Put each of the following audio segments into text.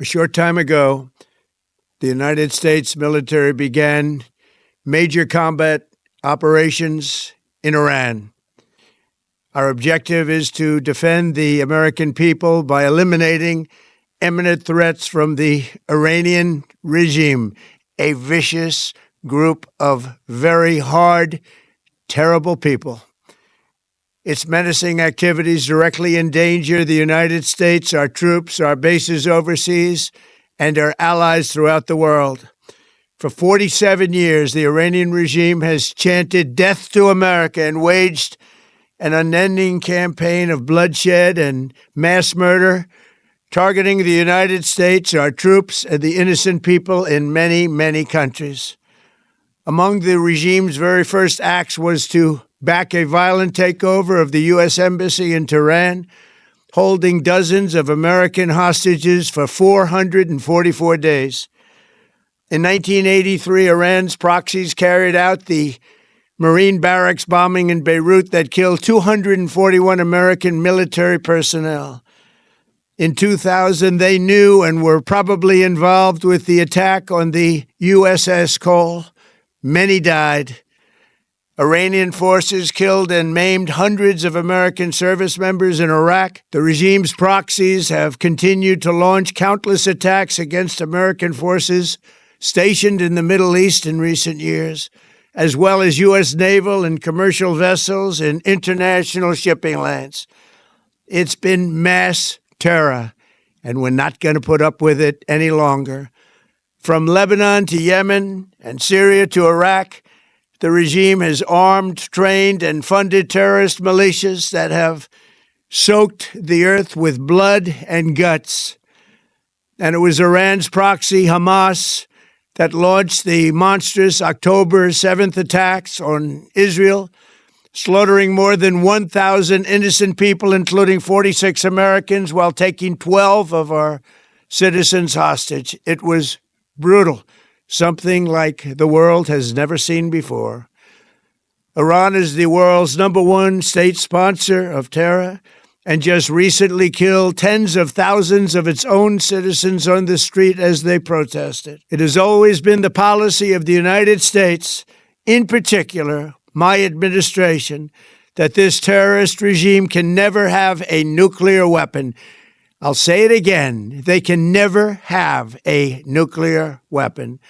A short time ago, the United States military began major combat operations in Iran. Our objective is to defend the American people by eliminating imminent threats from the Iranian regime, a vicious group of very hard, terrible people. Its menacing activities directly endanger the United States, our troops, our bases overseas, and our allies throughout the world. For 47 years, the Iranian regime has chanted death to America and waged an unending campaign of bloodshed and mass murder, targeting the United States, our troops, and the innocent people in many, many countries. Among the regime's very first acts was to back a violent takeover of the U.S. Embassy in Tehran, holding dozens of American hostages for 444 days. In 1983, Iran's proxies carried out the Marine barracks bombing in Beirut that killed 241 American military personnel. In 2000, they knew and were probably involved with the attack on the USS Cole. Many died. Iranian forces killed and maimed hundreds of American service members in Iraq. The regime's proxies have continued to launch countless attacks against American forces stationed in the Middle East in recent years, as well as U.S. naval and commercial vessels in international shipping lanes. It's been mass terror, and we're not going to put up with it any longer. From Lebanon to Yemen and Syria to Iraq, the regime has armed, trained, and funded terrorist militias that have soaked the earth with blood and guts. And it was Iran's proxy, Hamas, that launched the monstrous October 7th attacks on Israel, slaughtering more than 1,000 innocent people, including 46 Americans, while taking 12 of our citizens hostage. It was brutal, something like the world has never seen before. Iran is the world's #1 state sponsor of terror and just recently killed tens of thousands of its own citizens on the street as they protested. It has always been the policy of the United States, in particular, my administration, that this terrorist regime can never have a nuclear weapon. I'll say it again. They can never have a nuclear weapon.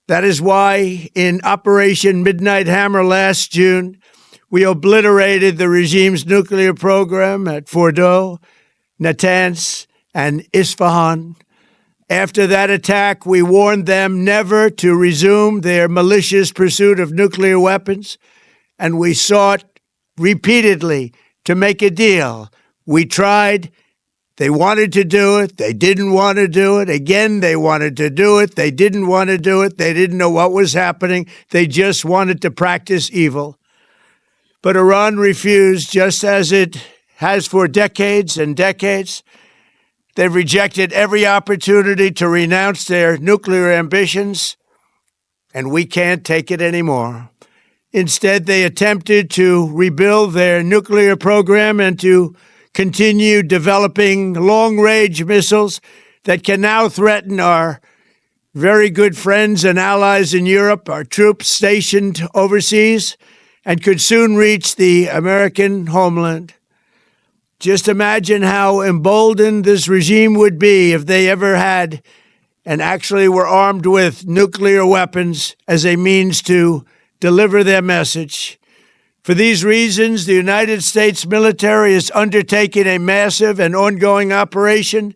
That is why in Operation Midnight Hammer last June, we obliterated the regime's nuclear program at Fordow, Natanz, and Isfahan. After that attack, we warned them never to resume their malicious pursuit of nuclear weapons, and we sought repeatedly to make a deal. We tried. They wanted to do it. They didn't want to do it. Again, they wanted to do it. They didn't want to do it. They didn't know what was happening. They just wanted to practice evil. But Iran refused, just as it has for decades and decades. They've rejected every opportunity to renounce their nuclear ambitions, and we can't take it anymore. Instead, they attempted to rebuild their nuclear program and to continue developing long-range missiles that can now threaten our very good friends and allies in Europe, our troops stationed overseas, and could soon reach the American homeland. Just imagine how emboldened this regime would be if they ever had and actually were armed with nuclear weapons as a means to deliver their message. For these reasons, the United States military is undertaking a massive and ongoing operation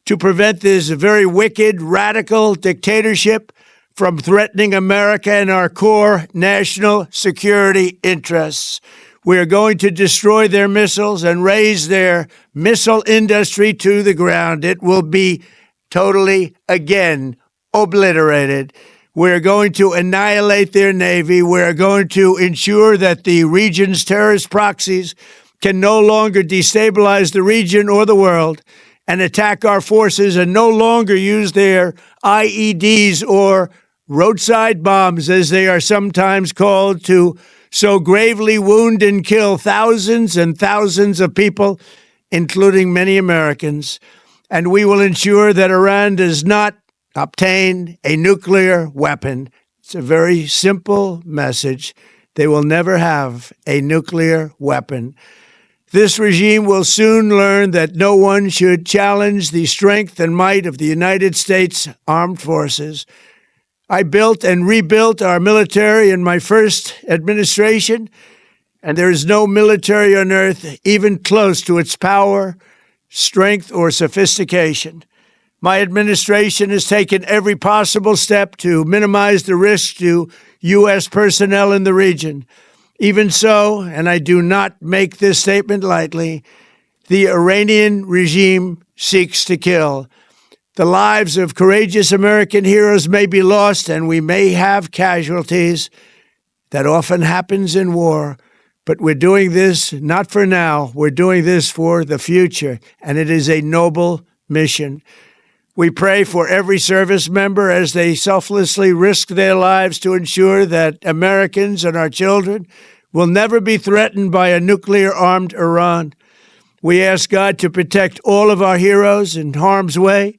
to prevent this very wicked, radical dictatorship from threatening America and our core national security interests. We are going to destroy their missiles and raise their missile industry to the ground. It will be totally, again, obliterated. We're going to annihilate their Navy. We're going to ensure that the region's terrorist proxies can no longer destabilize the region or the world and attack our forces and no longer use their IEDs or roadside bombs, as they are sometimes called, to so gravely wound and kill thousands and thousands of people, including many Americans. and we will ensure that Iran does not obtain a nuclear weapon. It's a very simple message. They will never have a nuclear weapon. This regime will soon learn that no one should challenge the strength and might of the United States Armed Forces. I built and rebuilt our military in my first administration, and there is no military on earth even close to its power, strength, or sophistication. My administration has taken every possible step to minimize the risk to U.S. personnel in the region. Even so, and I do not make this statement lightly, the Iranian regime seeks to kill. The lives of courageous American heroes may be lost, and we may have casualties. That often happens in war. But we're doing this not for now. We're doing this for the future, and it is a noble mission. We pray for every service member as they selflessly risk their lives to ensure that Americans and our children will never be threatened by a nuclear-armed Iran. We ask God to protect all of our heroes in harm's way,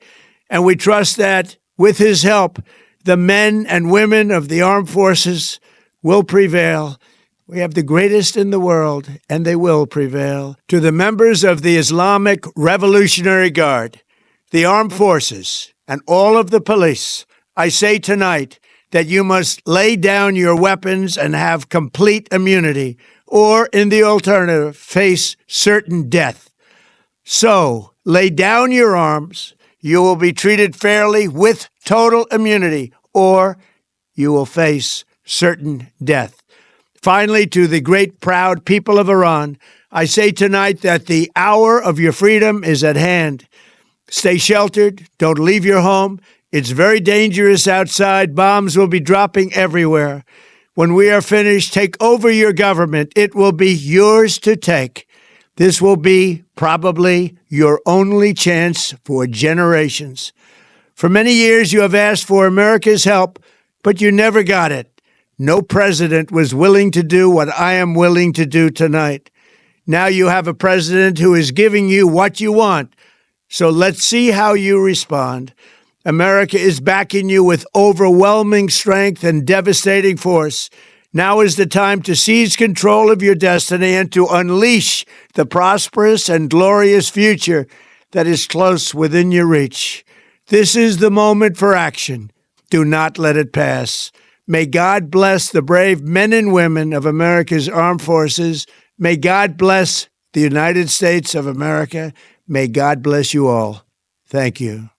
and we trust that, with His help, the men and women of the armed forces will prevail. We have the greatest in the world, and they will prevail. To the members of the Islamic Revolutionary Guard, the armed forces, and all of the police, I say tonight that you must lay down your weapons and have complete immunity, or, in the alternative, face certain death. So, lay down your arms. You will be treated fairly with total immunity, or you will face certain death. Finally, to the great, proud people of Iran, I say tonight that the hour of your freedom is at hand. Stay sheltered. Don't leave your home. It's very dangerous outside. Bombs will be dropping everywhere. When we are finished, take over your government. It will be yours to take. This will be probably your only chance for generations. For many years, you have asked for America's help, but you never got it. No president was willing to do what I am willing to do tonight. Now you have a president who is giving you what you want. So let's see how you respond. America is backing you with overwhelming strength and devastating force. Now is the time to seize control of your destiny and to unleash the prosperous and glorious future that is close within your reach. This is the moment for action. Do not let it pass. May God bless the brave men and women of America's armed forces. May God bless the United States of America. May God bless you all. Thank you.